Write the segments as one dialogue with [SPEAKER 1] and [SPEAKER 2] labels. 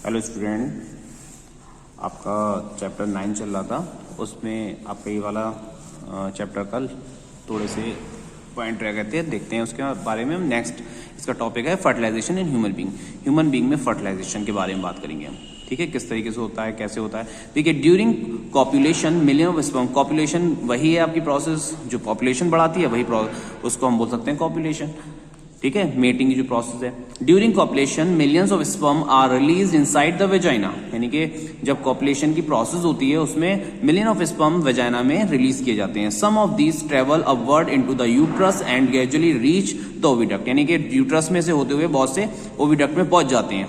[SPEAKER 1] Hello student, आपका chapter 9 चल रहा था। उसमें आपका ये वाला चैप्टर कल थोड़े से पॉइंट रह गए थे, देखते हैं उसके बारे में हम। नेक्स्ट इसका टॉपिक है fertilisation in human being. Human being में फर्टिलाइजेशन के बारे में बात करेंगे हम, ठीक है। किस तरीके से होता है, कैसे होता है। देखिए, during copulation million of sperm, copulation वही है आपकी प्रोसेस जो पॉपुलेशन बढ़ाती है, वही उसको हम बोल सकते हैं कॉपुलेशन, ठीक है। मेटिंग की जो प्रोसेस है, during copulation millions of sperm are release inside the vagina, यानी कि जब कॉपुलेशन की प्रोसेस होती है उसमें मिलियन ऑफ स्पर्म वेजाइना में रिलीज किए जाते हैं। Some of these travel upward into the uterus and gradually reach the oviduct, यानी कि यूट्रस में से होते हुए बहुत से ओविडक्ट में पहुंच जाते हैं।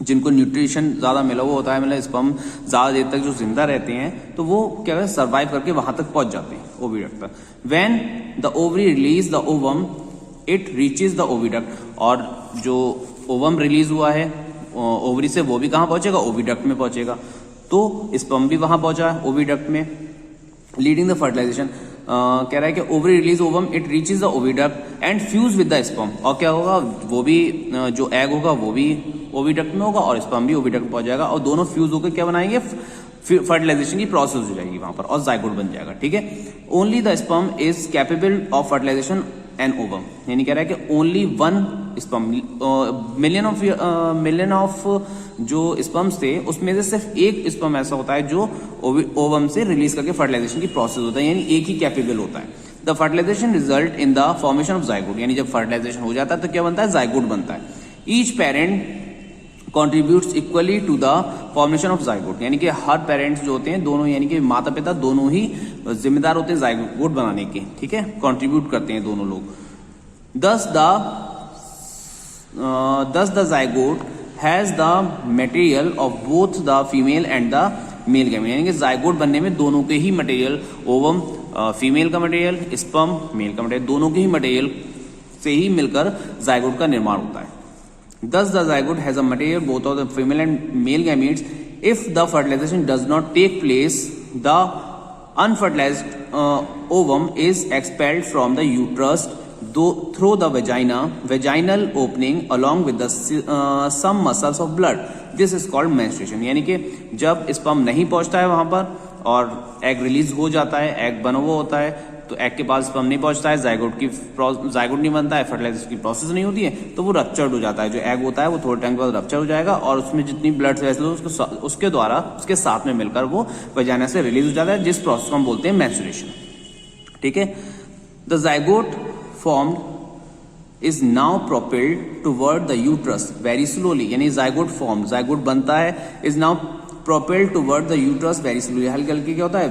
[SPEAKER 1] जिनको न्यूट्रिशन ज्यादा मिला हुआ होता है, मतलब स्पर्म ज्यादा देर तक जो जिंदा रहते हैं, तो वो क्या है सर्वाइव करके वहां तक पहुंच जाते हैं ओविडक्ट तक। When the ovary release the ovum it reaches the oviduct, और जो ओवम रिलीज हुआ है ओवरी से वो भी कहाँ पहुंचेगा, ओविडक्ट में पहुंचेगा। तो स्पर्म भी वहां पहुंचा है ओविडक्ट में, लीडिंग द फर्टिलाइजेशन। कह रहा है कि ovary release ovum it reaches the oviduct and fuse with the sperm, और क्या होगा, वो भी जो एग होगा वो भी ओविडक्ट में होगा और स्पर्म भी ओविडक्ट में पहुंच जाएगा, और दोनों फ्यूज होकर क्या बनाएंगे, फर्टिलाइजेशन की प्रोसेस हो जाएगी वहां पर और जाइगोट बन जाएगा, ठीक है। Only the sperm is capable of fertilisation an ovum, यानी कह रहा है कि only one sperm, million of जो स्पर्म्स थे उसमें से सिर्फ एक स्पर्म ऐसा होता है जो ओवम से रिलीज करके फर्टिलाइजेशन की प्रोसेस होता है, यानी एक ही कैपेबल होता है। The fertilisation result in the formation of zygote, यानी जब फर्टिलाइजेशन हो जाता है तो क्या बनता है, जाइगोट बनता है। Each parent contributes equally to the formation of zygote, यानी कि हर पेरेंट्स जो होते हैं दोनों, यानी कि माता पिता दोनों ही जिम्मेदार होते हैं जाइगोट बनाने के, ठीक है, कंट्रीब्यूट करते हैं दोनों लोग। दस the zygote has the material of both the female and the male gamete, यानी कि जाइगोट बनने में दोनों के ही मटेरियल, ओवम फीमेल का मटेरियल, स्पर्म मेल का मटेरियल, दोनों के ही मटेरियल से ही मिलकर जाइगोट का निर्माण होता है। Thus, the zygote has a material both of the female and male gametes. If the fertilization does not take place, the unfertilized ovum is expelled from the uterus through the vaginal opening along with the some muscles of blood. This is called menstruation. यानी कि जब sperm नहीं पहुंचता है वहां पर और egg release हो जाता है, एग बना हुआ होता है, तो एग के पास स्पर्म नहीं पहुंचता है, जाइगोट नहीं बनता है, फर्टिलाइजेशन की प्रोसेस नहीं होती है, तो वो रप्चर्ड हो जाता है। जो एग होता है वो थोड़े टाइम के बाद रप्चर हो जाएगा और उसमें जितनी ब्लड वेसल्स उसके द्वारा उसके साथ में मिलकर वो वजाइना से रिलीज हो जाता है, जिस प्रोसेस को हम बोलते हैं मेंस्ट्रुएशन, ठीक है। The zygote formed is now propelled toward the uterus very slowly, यानी जाइगोट बनता है, is now propelled toward the uterus very slowly. हल्के हल्के क्या होता है,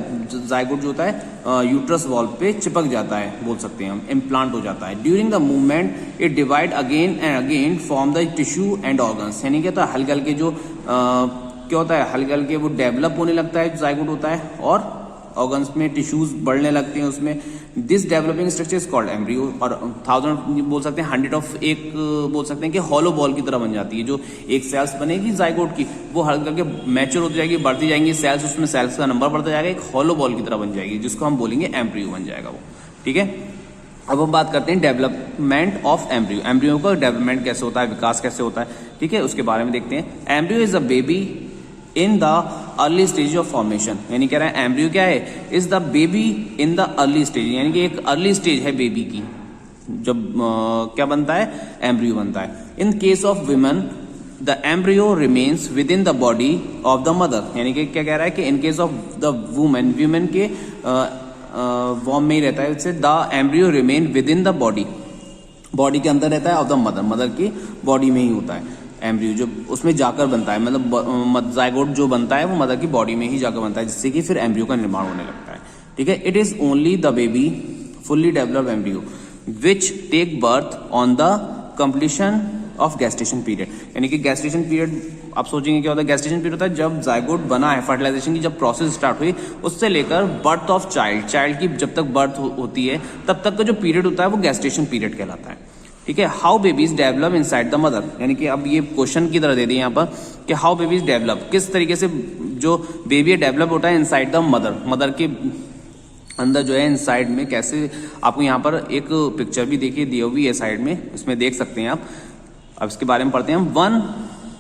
[SPEAKER 1] जाइगोट जो होता है यूट्रस वॉल पे चिपक जाता है, बोल सकते हैं हम, इम्प्लांट हो जाता है। During the movement it divide again and again form the tissue and organs, यानी क्या होता है, हल्के हल्के जो क्या होता है, हल्के हल्के वो डेवलप होने लगता है, जाइगोट होता है, और ऑर्गन्स में टिश्यूज बढ़ने लगते हैं उसमें। This developing structure is called embryo, और 1000 बोल सकते हैं 100 ऑफ एक बोल सकते हैं कि हॉलो बॉल की तरह बन जाती है। जो एक सेल्स बनेगी जाइगोट की, वो हल्का करके मैच्योर होती जाएगी, बढ़ती जाएंगी सेल्स, उसमें सेल्स का नंबर बढ़ता जाएगा, एक हॉलो बॉल की तरह बन जाएगी, जिसको हम बोलेंगे एम्ब्रियो बन जाएगा वो, ठीक है। अब हम बात करते हैं डेवलपमेंट ऑफ एम्ब्रियो। एम्ब्रियो का डेवलपमेंट कैसे होता है, विकास कैसे होता है, ठीक है, उसके बारे में देखते हैं। Embryo is a baby in the early stage of formation, यानी कह रहा है एम्ब्रियो क्या है, is the baby in the early stage, यानी कि एक अर्ली स्टेज है बेबी की, जब क्या बनता है, एम्ब्रियो बनता है। In case of women the embryo remains with in the body of the mother, यानी कि क्या कह रहा है कि in case of the women के वॉर्म में ही रहता है, इससे the embryo remain with in the body के अंदर रहता है, ऑफ द मदर की बॉडी में ही होता है एम्ब्रियो, जो उसमें जाकर बनता है, मतलब जाइगोट जो बनता है वो मदर की बॉडी में ही जाकर बनता है, जिससे कि फिर एम्ब्रियो का निर्माण होने लगता है, ठीक है। It is only the baby fully developed embryo which take birth on the completion of gestation period, यानी कि गैस्टेशन पीरियड आप सोचेंगे क्या होता है, गैस्टेशन पीरियड होता है जब जाइगोट बना है, फर्टिलाइजेशन की जब प्रोसेस स्टार्ट हुई उससे लेकर बर्थ ऑफ चाइल्ड की जब तक बर्थ होती है तब तक का जो पीरियड होता है वो गैस्टेशन पीरियड कहलाता है, ठीक है। How babies develop inside the mother, यानी कि अब ये क्वेश्चन की तरह दे दिए यहाँ पर कि हाउ बेबीज डेवलप, किस तरीके से जो बेबी डेवलप होता है इनसाइड द मदर के अंदर जो है इनसाइड में, कैसे, आपको यहाँ पर एक पिक्चर भी देखिए दी हुई है साइड में, इसमें देख सकते हैं आप। अब इसके बारे में पढ़ते हैं हम।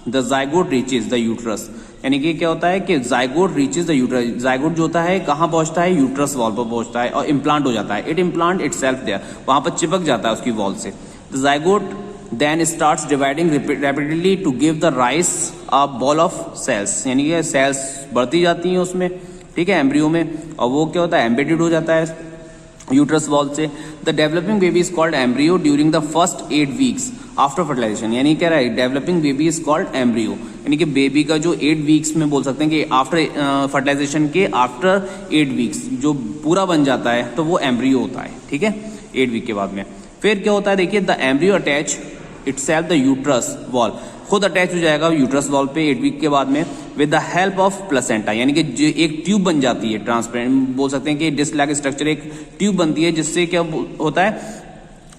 [SPEAKER 1] The zygote reaches the uterus, यानी कि क्या होता है कि zygote reaches the uterus, zygote जो होता है कहाँ पहुंचता है, यूट्रस वॉल पर पहुंचता है और इम्प्लांट हो जाता है। It implant itself there, वहां पर चिपक जाता है उसकी वॉल से। The zygote then starts dividing rapidly to give the rise a ball of cells, यानी कि सेल्स बढ़ती जाती हैं उसमें, ठीक है, एम्ब्रियो में, और वो क्या होता है, एम्बेडेड हो जाता है यूट्रस वॉल से। The developing baby is called embryo during the first 8 weeks after fertilisation, यानी क्या है, developing baby is called embryo, यानी कि बेबी का जो 8 वीक्स में बोल सकते हैं कि आफ्टर फर्टिलाइजेशन के आफ्टर 8 वीक्स जो पूरा बन जाता है तो वो एम्ब्रियो होता है, ठीक है, 8 वीक के बाद में। फिर क्या होता है, देखिए, the embryo attach itself the uterus wall, खुद अटैच हो जाएगा यूट्रस वॉल पे 8 वीक के बाद में, with the help of placenta, यानी कि जो एक ट्यूब बन जाती है, ट्रांसपेरेंट बोल सकते हैं कि डिस्क लाइक स्ट्रक्चर, एक ट्यूब बनती है जिससे क्या होता है,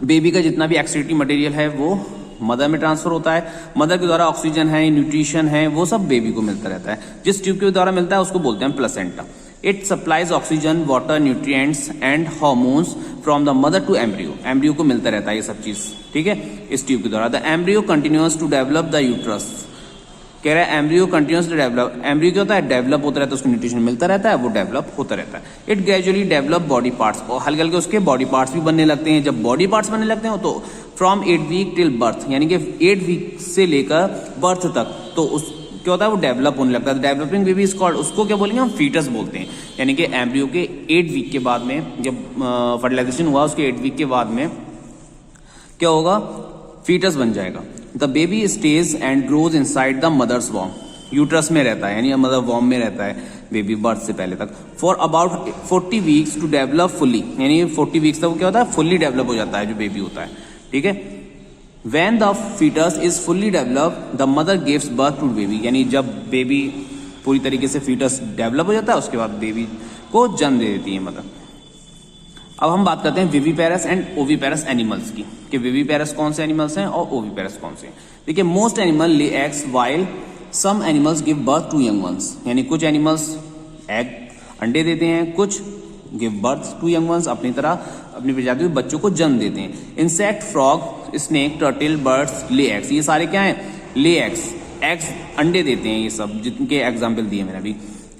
[SPEAKER 1] बेबी का जितना भी एक्सक्रीटरी मटेरियल है वो मदर में ट्रांसफर होता है। मदर के द्वारा ऑक्सीजन है, न्यूट्रिशन है, वो सब बेबी को मिलता रहता है। जिस ट्यूब के द्वारा मिलता है उसको बोलते हैं placenta. It supplies oxygen, water, nutrients and hormones from the mother to embryo, embryo को मिलता रहता है ये सब चीज, ठीक है, इस ट्यूब के द्वारा। The embryo continuous to develop the uterus, कह रहा है embryo continuous to develop, embryo क्या होता है, डेवलप होता रहता है, उसको न्यूट्रिशन मिलता रहता है, वो डेवलप होता रहता है। It gradually develop body parts, और हल्के हल्के उसके बॉडी पार्ट्स भी बनने लगते हैं। जब बॉडी पार्ट्स बनने लगते हैं तो फ्रॉम 8 वीक टिल बर्थ, यानी कि 8 वीक से लेकर बर्थ तक, तो उस क्या होता है, वो डेवलप होने लगता है। डेवलपिंग बेबी इज कॉल्ड, उसको क्या बोलेंगे हम, फीटस बोलते हैं। यानी कि एम्ब्रियो के 8 वीक के बाद में, जब फर्टिलाइजेशन हुआ उसके 8 वीक के बाद में क्या होगा, फीटस बन जाएगा। The baby stage and grows inside the mother's वॉर्म, यूट्रस में रहता है, यानी मदर वॉर्म में रहता है बेबी बर्थ से पहले तक, for about 40 weeks to develop fully, यानी 40 वीक्स तक वो क्या होता है, फुल्ली डेवलप हो जाता है जो बेबी होता है, ठीक है। When the fetus is fully developed, the mother gives birth to baby, यानी जब बेबी पूरी तरीके से फीटस डेवलप हो जाता है उसके बाद बेबी को जन्म दे देती है मदर। अब हम बात करते हैं विविपेरस एंड ओविपेरस एनिमल्स की, कि विविपेरस कौन से एनिमल्स हैं और ओविपेरस कौन से हैं। देखिए, most animal lay eggs while some animals give birth to young ones, यानी कुछ एनिमल्स एग अंडे देते हैं, कुछ give birth to young ones, अपनी तरह अपनी प्रजाति में बच्चों को जन्म देते हैं। Insect, frog, snake, turtle, birds lay eggs, ये सारे क्या हैं, ले एग्स, एग्स अंडे देते हैं, ये सब जिनके एग्जाम्पल दिए मैंने अभी।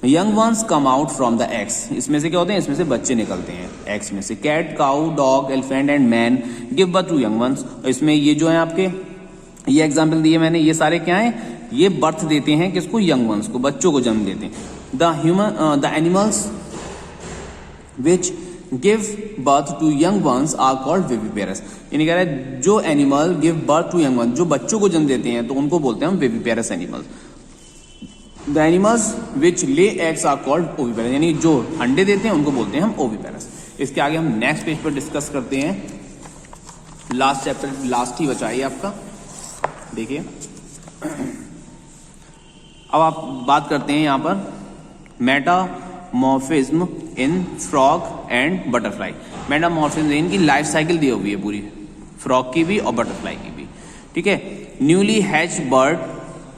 [SPEAKER 1] Young ones come out from the eggs, इसमें से क्या होते हैं, इसमें से बच्चे निकलते हैं एग्स में से। Cat, cow, dog, elephant and man give birth to young ones, इसमें ये जो है आपके ये एग्जाम्पल दिए मैंने, ये सारे क्या हैं, ये बर्थ देते हैं किसको, यंग वंस को, बच्चों को जन्म देते हैं। The animals which give birth to young ones are called viviparous, यानी कह रहा है जो animal give birth to young ones, जो बच्चों को जन्म देते हैं तो उनको बोलते हैं हम viviparous animals. The animals which lay eggs are called oviparous, यानी जो अंडे देते हैं उनको बोलते हैं हम ओविपेरस। इसके आगे हम नेक्स्ट पेज पर डिस्कस करते हैं, लास्ट चैप्टर, लास्ट ही बचा है आपका, देखिए। अब आप बात करते हैं यहाँ पर metamorphism in frog and butterfly. Metamorphism, इनकी लाइफ साइकिल दी हुई है पूरी, फ्रॉग की भी और बटरफ्लाई की भी, ठीक है। Newly hatched bird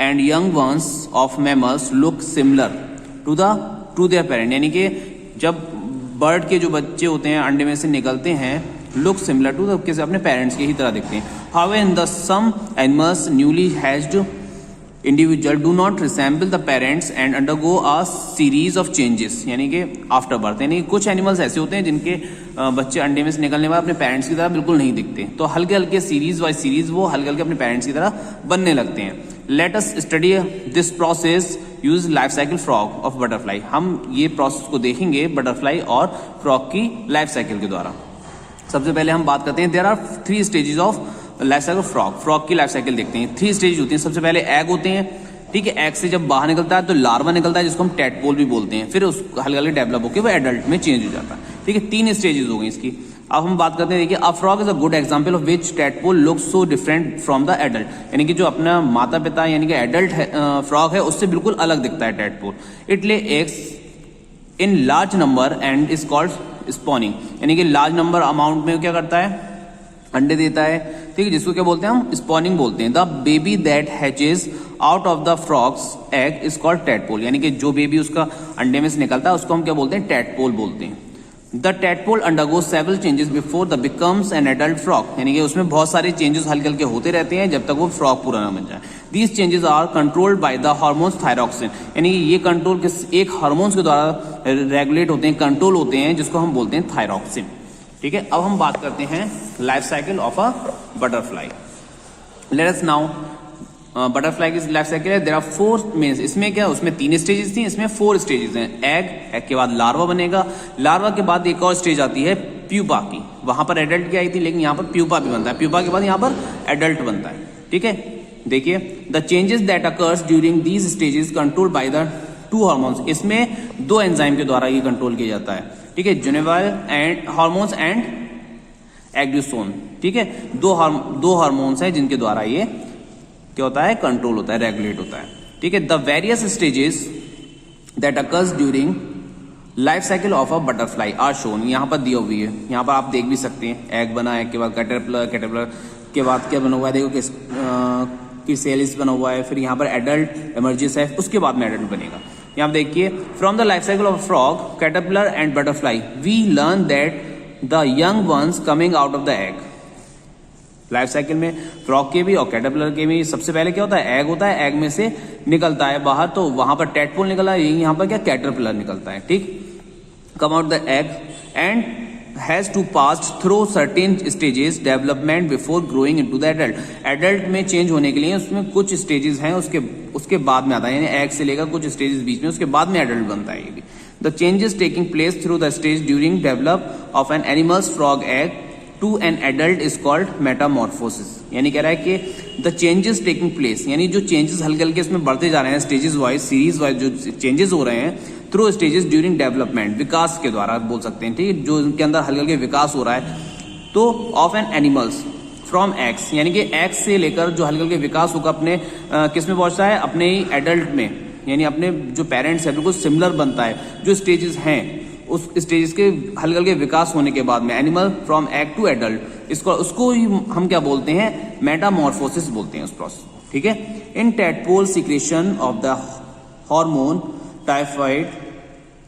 [SPEAKER 1] and young ones of mammals look similar to their parent, यानी कि जब बर्ड के जो बच्चे होते हैं अंडे में से निकलते हैं, लुक सिमिलर टू, किसी अपने पेरेंट्स के ही तरह दिखते हैं। However in the some animals newly hatched individual do not resemble the parents and undergo a series of changes, यानी कि आफ्टर बर्थ, यानी कुछ एनिमल्स ऐसे होते हैं जिनके बच्चे अंडे में से निकलने के बाद अपने पेरेंट्स की तरह बिल्कुल नहीं दिखते, तो हल्के हल्के सीरीज वाइज सीरीज वो हल्के हल्के अपने पेरेंट्स की तरह बनने लगते हैं। Let us study this process use life cycle frog of butterfly, हम ये प्रोसेस को देखेंगे बटरफ्लाई और फ्रॉग की लाइफ साइकिल के द्वारा। सबसे पहले हम बात करते हैं, there are 3 stages of life cycle frog, frog की लाइफ साइकिल देखते हैं। 3 स्टेज होती हैं। सबसे पहले एग होते हैं, ठीक है, एग से जब बाहर निकलता है तो लार्वा निकलता है जिसको हम टैडपोल भी बोलते हैं, फिर उस हल्के हल्के डेवलप होकर वो एडल्ट में चेंज हो जाता है, ठीक है। 3 स्टेजेस हो गई इसकी। अब हम बात करते हैं, देखिए, a frog is a good example of which tadpole looks so different from the adult, यानी कि जो अपना माता पिता यानी कि एडल्ट फ्रॉग है उससे बिल्कुल अलग दिखता है tadpole. It lay eggs in large number and is called spawning, यानी कि लार्ज नंबर अमाउंट में क्या करता है, अंडे देता है, ठीक है, जिसको क्या बोलते हैं हम, स्पॉनिंग बोलते हैं। The baby that hatches out of the frog's egg is called tadpole, यानी कि जो बेबी उसका अंडे में से निकलता है उसको हम क्या बोलते हैं, टैडपोल बोलते हैं। The tadpole undergo several changes before the becomes an adult frog, यानी कि उसमें बहुत सारे चेंजेस हल्के हल्के होते रहते हैं जब तक वो फ्रॉग पूरा ना बन जाए। These changes are controlled by the hormones thyroxine, यानी कि ये कंट्रोल किस एक हार्मोन्स के द्वारा रेगुलेट होते हैं, कंट्रोल होते हैं, जिसको हम बोलते हैं थायरॉक्सिन। ठीक है, अब हम बात करते हैं life cycle of a butterfly. Let us now butterfly की लाइफ साइकिल है, देयर आर 4 मींस, इसमें क्या, उसमें 3 स्टेजेस थी, इसमें 4 स्टेजेस हैं। एग के बाद लार्वा बनेगा, लार्वा के बाद एक और स्टेज आती है प्यूपा की, वहां पर एडल्ट की आई थी, लेकिन यहाँ पर प्यूपा भी बनता है, प्यूपा के बाद यहाँ पर एडल्ट बनता है। ठीक है, देखिए the changes that occurs during these stages controlled by the 2 hormones, इसमें 2 एंजाइम के द्वारा ये कंट्रोल किया जाता है। ठीक है, जुनेवाइल एंड हार्मोन्स एंड एग्ड्यूसोन। ठीक है, दो हार्मोन्स हैं जिनके द्वारा ये क्या होता है, कंट्रोल होता है, रेगुलेट होता है। ठीक है, the various stages that occurs during life cycle of a butterfly are shown, यहाँ पर दी हुई है, यहाँ पर आप देख भी सकते हैं। एग बना, एग के बाद कैटरपिलर, कैटरपिलर के बाद क्या बना हुआ है, देखो किस सेलिस बना हुआ है, फिर यहाँ पर एडल्ट इमर्जेस है, उसके बाद में एडल्ट बनेगा। यहाँ पर देखिए, from the life cycle of frog, caterpillar and butterfly we learn that the young ones coming out of the egg. Life cycle में फ्रॉग के भी और कैटरपिलर के भी सबसे पहले क्या होता है, एग होता है, एग में से निकलता है बाहर, तो वहां पर टैडपोल निकला, यहाँ पर क्या कैटरपिलर निकलता है। ठीक, come out the egg and has to pass through certain stages development before growing into the adult. Adult में चेंज होने के लिए उसमें कुछ स्टेजेस हैं, उसके बाद में आता है, यानी एग से लेकर कुछ स्टेजेस बीच में, उसके बाद में एडल्ट बनता है ये भी। The changes taking place through the stage during develop of an animals frog egg to an adult is called metamorphosis, यानी कह रहा है कि द चेंजेस टेकिंग प्लेस, यानी जो चेंजेस हल्के हल्के इसमें बढ़ते जा रहे हैं, स्टेजेस वाइज, सीरीज वाइज जो चेंजेस हो रहे हैं थ्रू स्टेजेस ड्यूरिंग डेवलपमेंट, विकास के द्वारा बोल सकते हैं। ठीक है, जो उनके अंदर हल्के हल्के विकास हो रहा है, तो of an animals from eggs, यानी कि एग्स से लेकर जो हल्के हल्के विकास होगा अपने किस में पहुंचता है, अपने ही एडल्ट में, यानी अपने जो पेरेंट्स है बिल्कुल सिमिलर बनता है। जो स्टेजेस हैं उस स्टेजेस के हल्के हल्के विकास होने के बाद में animal from egg to adult, उसको ही हम क्या बोलते हैं, मेटामॉर्फोसिस बोलते हैं उस प्रोसेस। ठीक है, in tadpole secretion of the hormone typhoid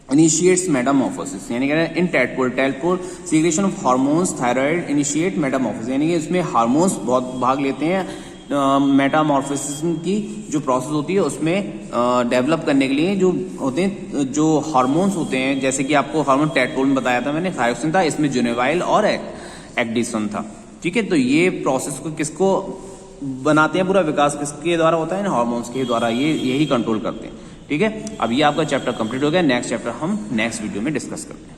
[SPEAKER 1] initiates metamorphosis, यानी कह रहे हैं in tadpole secretion of hormones thyroid initiate metamorphosis, यानी कि इसमें हार्मोन्स बहुत भाग लेते हैं मेटामॉर्फोसिस की जो प्रोसेस होती है उसमें डेवलप करने के लिए जो होते हैं, जो हार्मोन्स होते हैं, जैसे कि आपको हार्मोन टैडपोल में बताया था मैंने, थायरोक्सिन था, इसमें जुनेवाइल और एग्डिसन था। ठीक है, तो ये प्रोसेस को किसको बनाते हैं, पूरा विकास किसके द्वारा होता है, ना हार्मोन्स के द्वारा, ये यही कंट्रोल करते हैं। ठीक है, अब ये आपका चैप्टर कंप्लीट हो गया, नेक्स्ट चैप्टर हम नेक्स्ट वीडियो में डिस्कस करते हैं।